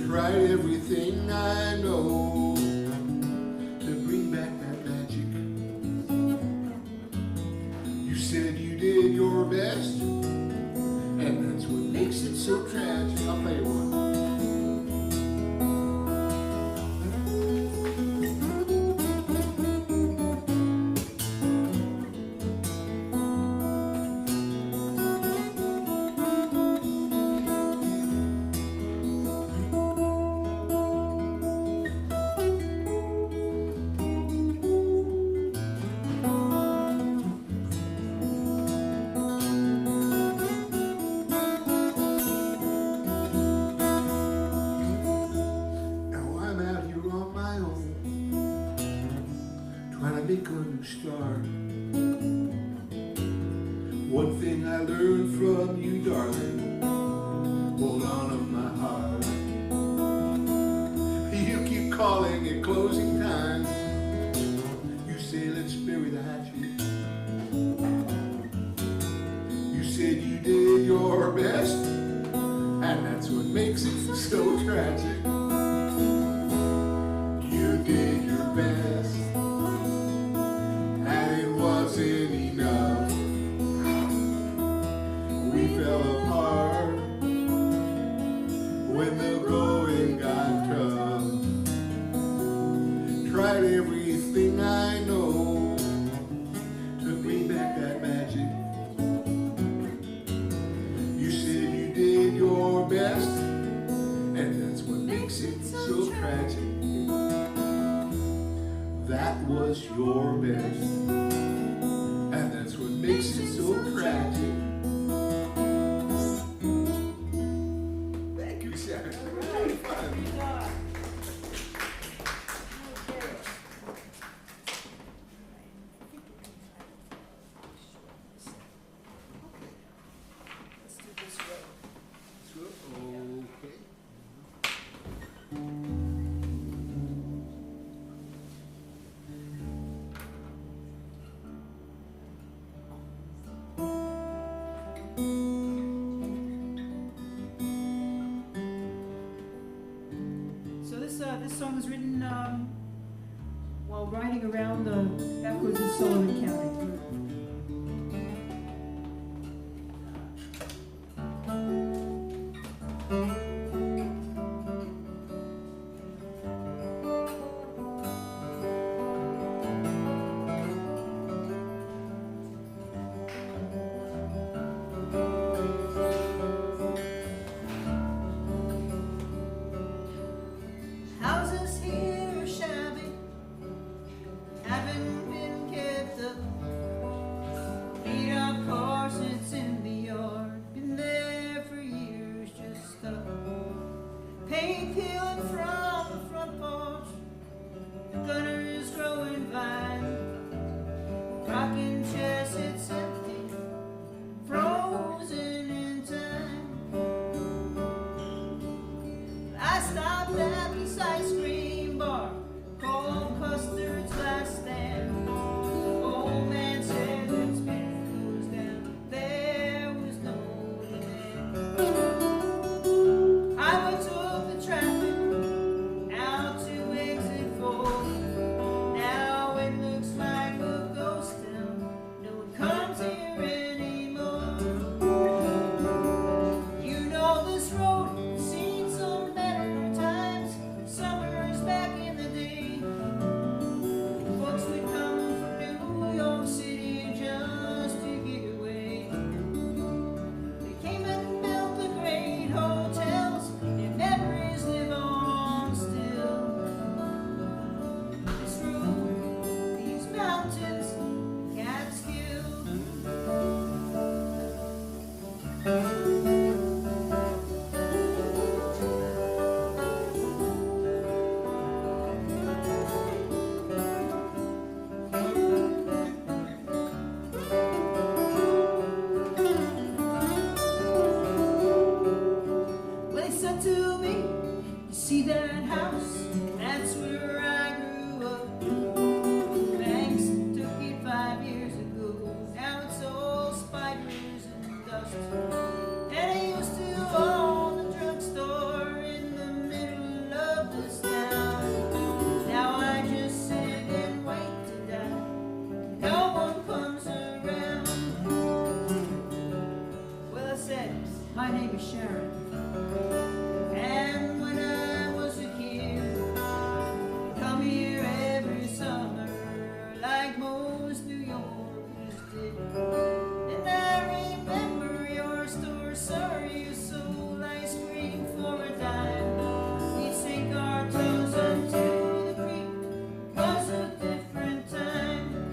Tried everything I know to bring back that magic. You said you did your best, and that's what makes it so tragic. I'll play you one. Make a new start. One thing I learned from you, darling, hold on to my heart. You keep calling at closing time. You say let's bury the hatchet. You said you did your best, and that's what makes it so tragic. You did your best, wasn't enough. We fell apart when the going got tough. Tried everything I know to bring back that magic. You said you did your best, and that's what makes it so tragic. That was your best, and that's what makes it so tragic. Thank you, Sharon. Really fun. Let's do this way. Okay. This song was written while riding around the backwoods in Sarlin County. Houses here are shabby, haven't been kept up. was Sharon. And when I was a kid, come here every summer, like most New Yorkers did. And I remember your store, sir, you sold ice cream for a dime. We'd sink our toes into the creek, was a different time.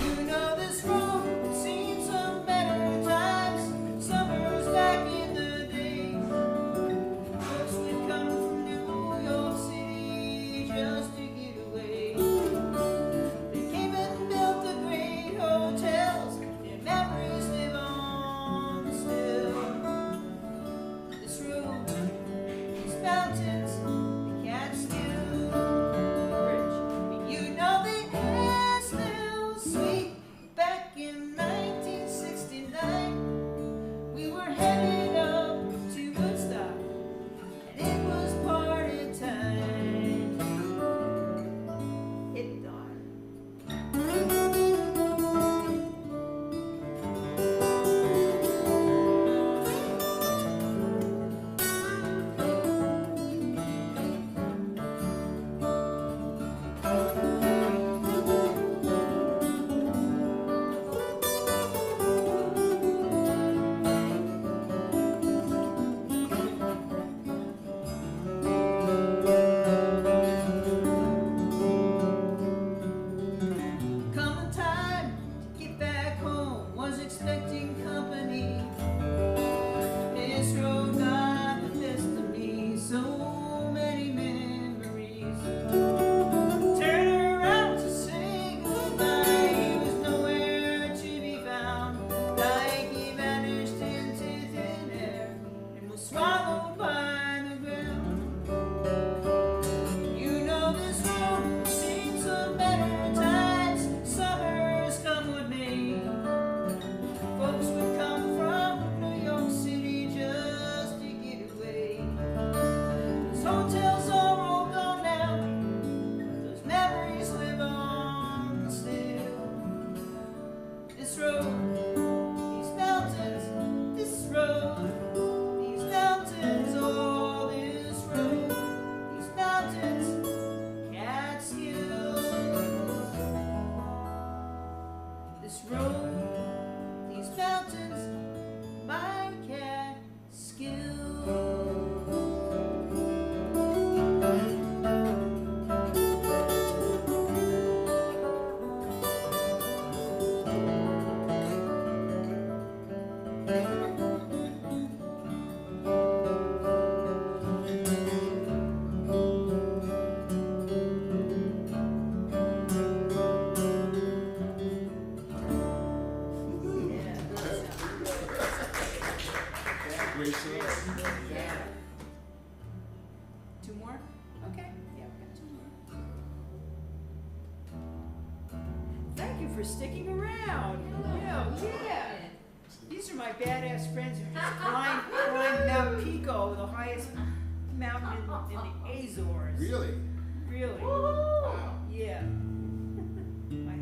You know this road, seen some better times, summers back in the day. Folks would come from New York City just to get away. They came and built the great hotels, their memories live on still. This road, these mountains, the Catskill Bridge. But you know the air smells sweet. Back in 1969, we were headed up to Woodstock, and it was party time. Hit Don. Come the time to get back home, was expecting company. This road got the best of me, so many memories. Turn around to say goodbye, he was nowhere to be found. Like he vanished into thin air and was swallowed by the ground. You know this road, seen some better times, summers come with me. Folks would come from New York City just to get away. Those hotels are all gone now, but those memories live on still. This road, these mountains, this road, these mountains, oh, this road, these mountains, Catskills. This road, these mountains, my Catskills. Great song. Yeah. Two more? Okay, yeah, we got two more. Thank you for sticking around. Yeah. These are my badass friends who just climbed Mount Pico, the highest mountain in the Azores. Really? Really? Wow. Yeah. My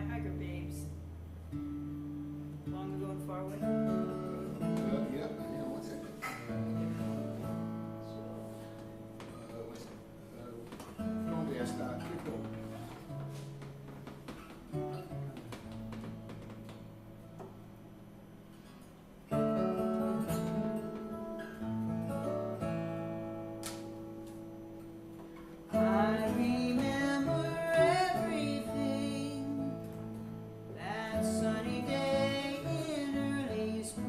hiker babes. Long ago and far away. Yeah, one second. Normally I start to go. I remember everything that sunny day in early spring.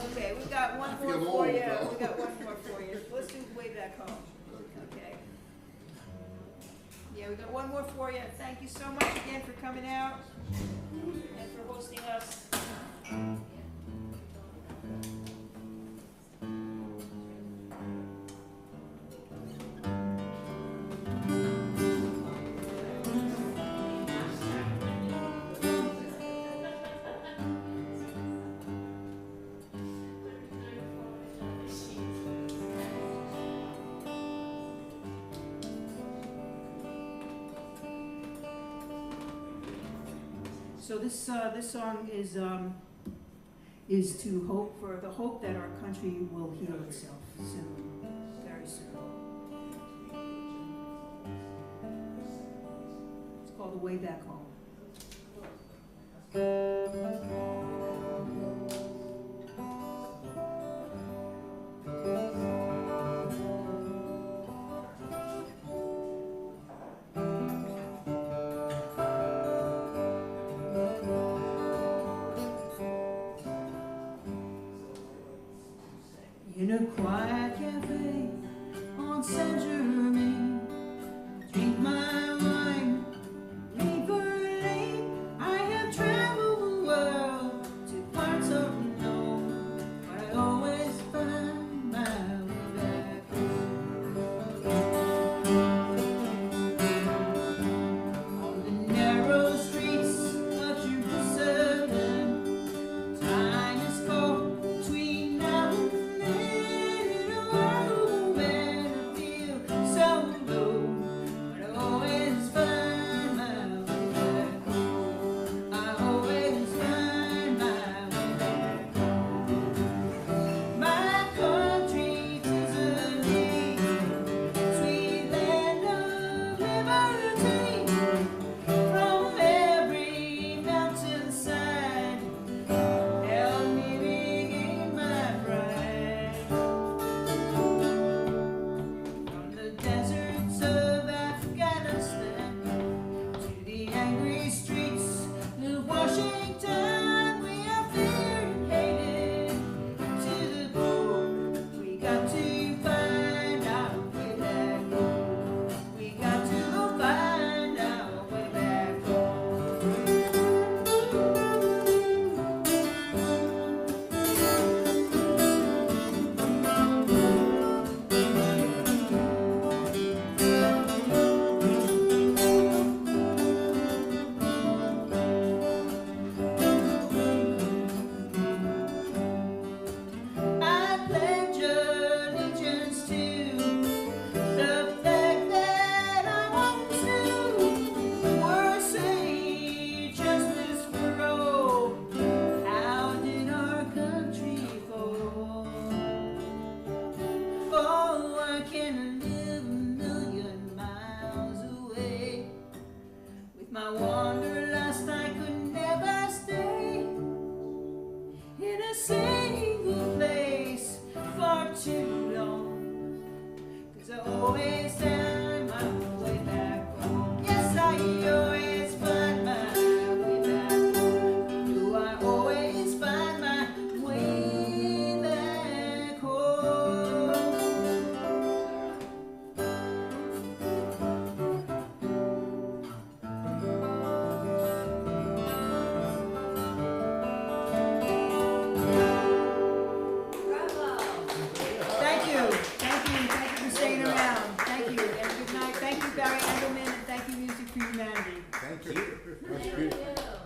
Okay, we got one more feel for old, you. though. We got one more for you. Let's do Way Back Home. Okay. Yeah, we got one more for you. Thank you so much again for coming out and for hosting us. So this song is to hope for the hope that our country will heal itself soon, very soon. It's called The Way Back Home. In a quiet cafe on Saint Germain, drink my wine, read Berlin. I have traveled the world to parts unknown, but I always find my way back home. On the narrow streets of Jerusalem, time is cold between now and then. So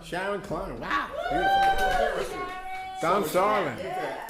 Sharon Klein. Wow, beautiful. Don Sarlin.